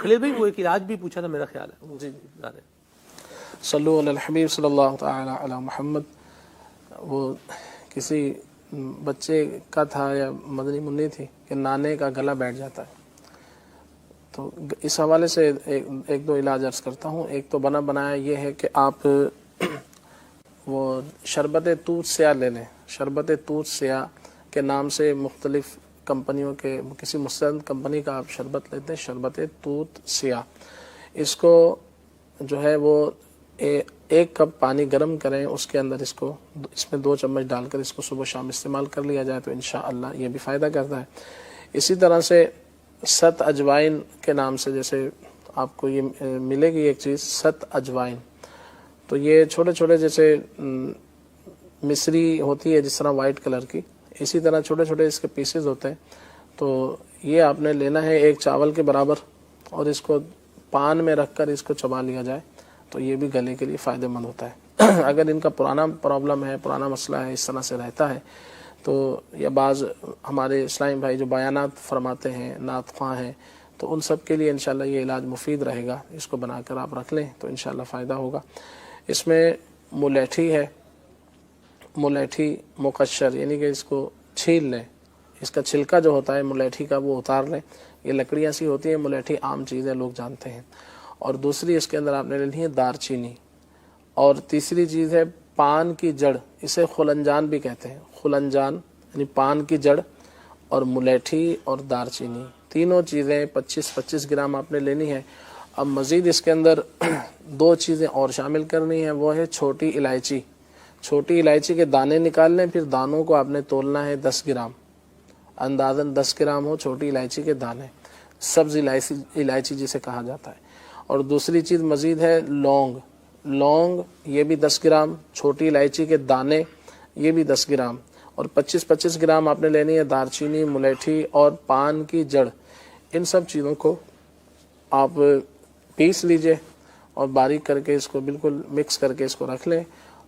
خلیل بھائی وہ ایک علاج بھی پوچھا تھا میرا خیال ہے. جی بتا دیں. صلو علی الحبیب صلی اللہ تعالی علی محمد. وہ کسی بچے کا تھا یا مدنی منی تھی کہ نانے کا گلا بیٹھ جاتا ہے. تو اس حوالے سے ایک دو علاج عرض کرتا ہوں. ایک تو بنایا یہ ہے کہ آپ وہ شربت توت سیاہ لے لیں. شربت توت سیاہ کے نام سے مختلف کمپنیوں کے کسی مستند کمپنی کا آپ شربت لیتے ہیں, شربت توت سیاہ. اس کو جو ہے وہ 1 کپ پانی گرم کریں, اس کے اندر اس میں 2 چمچ ڈال کر اس کو صبح شام استعمال کر لیا جائے تو انشاءاللہ یہ بھی فائدہ کرتا ہے. اسی طرح سے 7 اجوائن کے نام سے جیسے آپ کو یہ ملے گی ایک چیز 7 اجوائن. تو یہ چھوٹے چھوٹے جیسے مصری ہوتی ہے جس طرح وائٹ کلر کی, اسی طرح چھوٹے چھوٹے اس کے پیسز ہوتے ہیں. تو یہ آپ نے لینا ہے 1 چاول کے برابر, اور اس کو پان میں رکھ کر اس کو چبا لیا جائے تو یہ بھی گلے کے لیے فائدہ مند ہوتا ہے. اگر ان کا پرانا پرابلم ہے, پرانا مسئلہ ہے, اس طرح سے رہتا ہے تو یا بعض ہمارے اسلامی بھائی جو بیانات فرماتے ہیں, نعت خواں ہیں, تو ان سب کے لیے انشاءاللہ یہ علاج مفید رہے گا. اس کو بنا کر آپ رکھ لیں تو انشاءاللہ فائدہ ہوگا. اس میں ملیٹھی ہے, ملیٹھی مقشر یعنی کہ اس کو چھیل لیں, اس کا چھلکا جو ہوتا ہے ملیٹھی کا وہ اتار لیں. یہ لکڑیاں سی ہوتی ہیں, ملیٹھی عام چیز ہے, لوگ جانتے ہیں. اور دوسری اس کے اندر آپ نے لینی ہے دار چینی. اور تیسری چیز ہے پان کی جڑ, اسے خلنجان بھی کہتے ہیں. خلنجان یعنی پان کی جڑ اور ملیٹھی اور دار چینی, تینوں چیزیں 25-25 گرام آپ نے لینی ہے. اب مزید اس کے اندر 2 چیزیں اور شامل کرنی ہیں, وہ ہے چھوٹی الائچی. چھوٹی الائچی کے دانے نکال لیں, پھر دانوں کو آپ نے تولنا ہے 10 گرام, اندازاً 10 گرام ہو چھوٹی الائچی کے دانے, سبز الائچی جسے کہا جاتا ہے. اور دوسری چیز مزید ہے لونگ. لونگ یہ بھی 10 گرام, چھوٹی الائچی کے دانے یہ بھی 10 گرام, اور 25-25 گرام آپ نے لینی ہے دار چینی, ملیٹھی اور پان کی جڑ. ان سب چیزوں کو آپ پیس لیجئے اور باریک کر کے اس کو بالکل مکس کر کے اس کو رکھ لیں.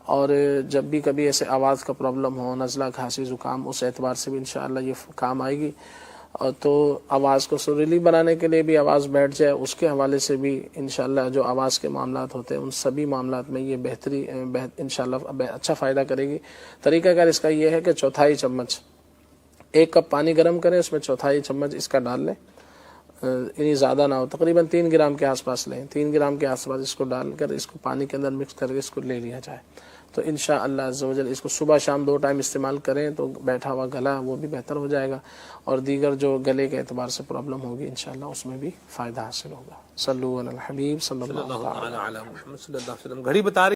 اور جب بھی کبھی ایسے آواز کا پرابلم ہو, نزلہ کھانسی زکام, اس اعتبار سے بھی انشاءاللہ یہ کام آئے گی. اور تو آواز کو سریلی بنانے کے لیے بھی, آواز بیٹھ جائے اس کے حوالے سے بھی انشاءاللہ جو آواز کے معاملات ہوتے ہیں ان سبھی معاملات میں یہ بہتری انشاءاللہ اچھا فائدہ کرے گی. طریقہ کار اس کا یہ ہے کہ 1/4 چمچ 1 کپ پانی گرم کریں, اس میں 1/4 چمچ اس کا ڈال لیں, یعنی زیادہ نہ ہو, تقریباً 3 گرام کے آس پاس لیں. 3 گرام کے آس پاس اس کو ڈال کر اس کو پانی کے اندر مکس کر کے اس کو لے لیا جائے تو انشاءاللہ عز و جل اس کو صبح شام 2 ٹائم استعمال کریں تو بیٹھا ہوا گلا وہ بھی بہتر ہو جائے گا, اور دیگر جو گلے کے اعتبار سے پرابلم ہوگی انشاءاللہ اس میں بھی فائدہ حاصل ہوگا. صلو علی الحبیب صلی اللہ تعالی علی محمد صلی اللہ علیہ وسلم. گھڑی بتا رہی